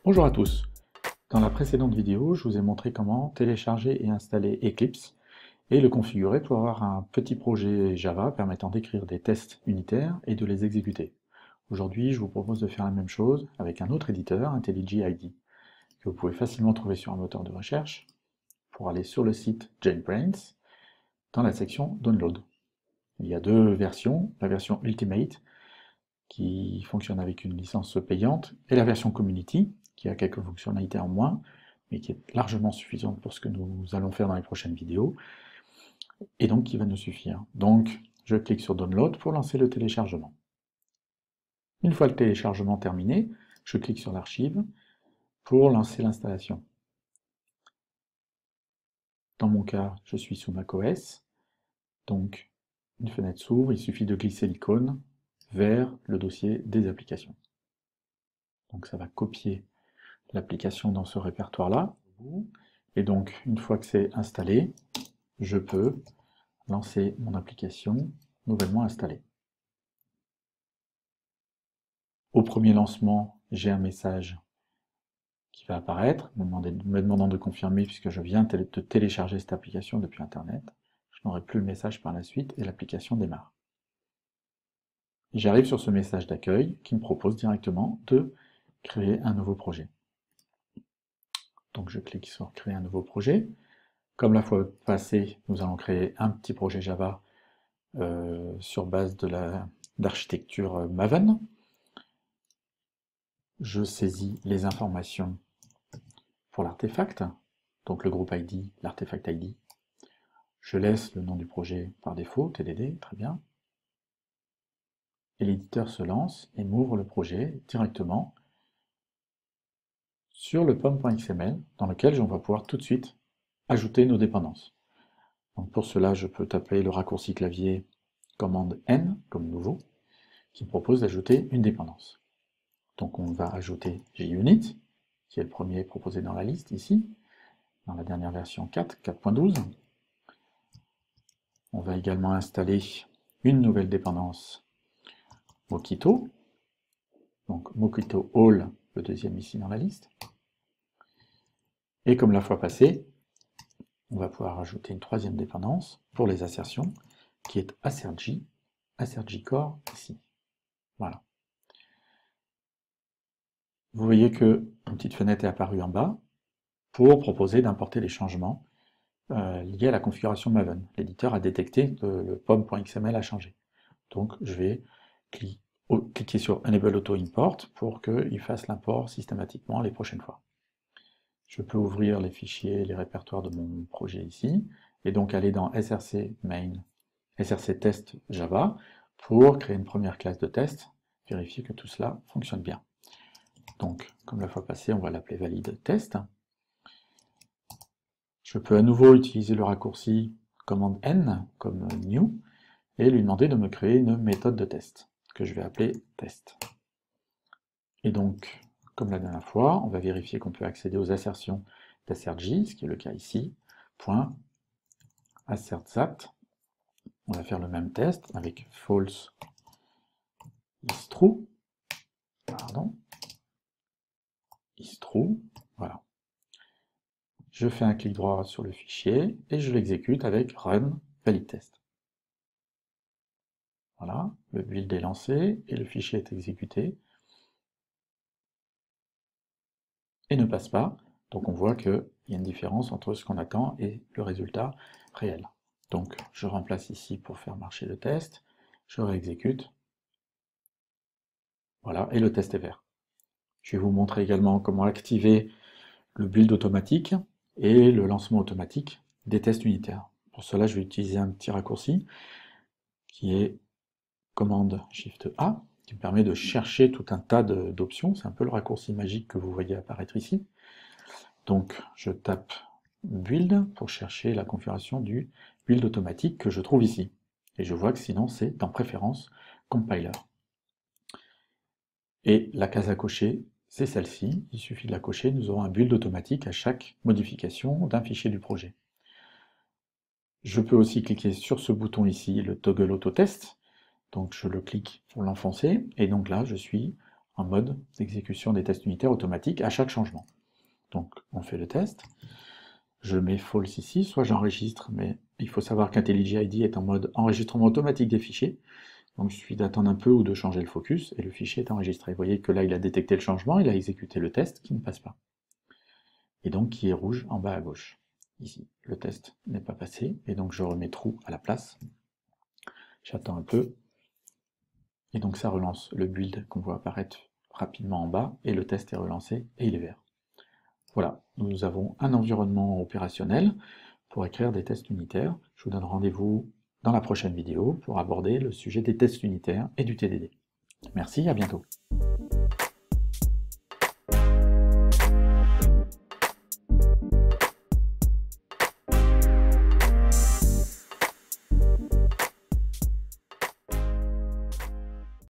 Bonjour à tous. Dans la précédente vidéo, je vous ai montré comment télécharger et installer Eclipse et le configurer pour avoir un petit projet Java permettant d'écrire des tests unitaires et de les exécuter. Aujourd'hui, je vous propose de faire la même chose avec un autre éditeur, IntelliJ IDEA, que vous pouvez facilement trouver sur un moteur de recherche pour aller sur le site JetBrains dans la section Download. Il y a deux versions, la version Ultimate qui fonctionne avec une licence payante et la version Community qui a quelques fonctionnalités en moins, mais qui est largement suffisante pour ce que nous allons faire dans les prochaines vidéos, et donc qui va nous suffire. Donc, je clique sur Download pour lancer le téléchargement. Une fois le téléchargement terminé, je clique sur l'archive pour lancer l'installation. Dans mon cas, je suis sous macOS, donc une fenêtre s'ouvre, il suffit de glisser l'icône vers le dossier des applications. Donc ça va copier l'application dans ce répertoire-là. Et donc, une fois que c'est installé, je peux lancer mon application nouvellement installée. Au premier lancement, j'ai un message qui va apparaître, me demandant de confirmer puisque je viens de télécharger cette application depuis Internet. Je n'aurai plus le message par la suite et l'application démarre. J'arrive sur ce message d'accueil qui me propose directement de créer un nouveau projet. Donc je clique sur créer un nouveau projet. Comme la fois passée, nous allons créer un petit projet Java sur base de l'architecture Maven. Je saisis les informations pour l'artefact, donc le groupe ID, l'artefact ID. Je laisse le nom du projet par défaut, TDD, très bien. Et l'éditeur se lance et m'ouvre le projet directement sur le pom.xml dans lequel on va pouvoir tout de suite ajouter nos dépendances. Donc pour cela, je peux taper le raccourci clavier commande N comme nouveau, qui me propose d'ajouter une dépendance. Donc on va ajouter JUnit, qui est le premier proposé dans la liste ici, dans la dernière version 4.12. On va également installer une nouvelle dépendance Mockito, donc Mockito All, le deuxième ici dans la liste. Et comme la fois passée, on va pouvoir ajouter une troisième dépendance pour les assertions, qui est Assertj Core ici. Voilà. Vous voyez que une petite fenêtre est apparue en bas pour proposer d'importer les changements liés à la configuration Maven. L'éditeur a détecté que le pom.xml a changé. Donc je vais cliquer sur Enable Auto Import pour qu'il fasse l'import systématiquement les prochaines fois. Je peux ouvrir les fichiers, les répertoires de mon projet ici, et donc aller dans src main, src test Java, pour créer une première classe de test, vérifier que tout cela fonctionne bien. Donc, comme la fois passée, on va l'appeler valide test. Je peux à nouveau utiliser le raccourci commande N, comme new, et lui demander de me créer une méthode de test, que je vais appeler test. Et donc, comme la dernière fois, on va vérifier qu'on peut accéder aux assertions d'assertj, ce qui est le cas ici, point assertzat. On va faire le même test avec false is true, pardon, is true, voilà. Je fais un clic droit sur le fichier et je l'exécute avec run valid test. Voilà, le build est lancé et le fichier est exécuté et ne passe pas. Donc on voit qu'il y a une différence entre ce qu'on attend et le résultat réel. Donc je remplace ici pour faire marcher le test, je réexécute, voilà, et le test est vert. Je vais vous montrer également comment activer le build automatique et le lancement automatique des tests unitaires. Pour cela, je vais utiliser un petit raccourci qui est commande Shift A, qui me permet de chercher tout un tas d'options. C'est un peu le raccourci magique que vous voyez apparaître ici. Donc je tape build pour chercher la configuration du build automatique que je trouve ici. Et je vois que sinon c'est dans préférence compiler. Et la case à cocher, c'est celle-ci. Il suffit de la cocher, nous aurons un build automatique à chaque modification d'un fichier du projet. Je peux aussi cliquer sur ce bouton ici, le toggle autotest. Donc je le clique pour l'enfoncer, et donc là je suis en mode d'exécution des tests unitaires automatiques à chaque changement. Donc on fait le test, je mets false ici, soit j'enregistre, mais il faut savoir qu'IntelliJ IDEA est en mode enregistrement automatique des fichiers, donc il suffit d'attendre un peu ou de changer le focus, et le fichier est enregistré. Vous voyez que là il a détecté le changement, il a exécuté le test qui ne passe pas. Et donc qui est rouge en bas à gauche. Ici, le test n'est pas passé, et donc je remets true à la place. J'attends un peu, et donc ça relance le build qu'on voit apparaître rapidement en bas, et le test est relancé, et il est vert. Voilà, nous avons un environnement opérationnel pour écrire des tests unitaires. Je vous donne rendez-vous dans la prochaine vidéo pour aborder le sujet des tests unitaires et du TDD. Merci, à bientôt.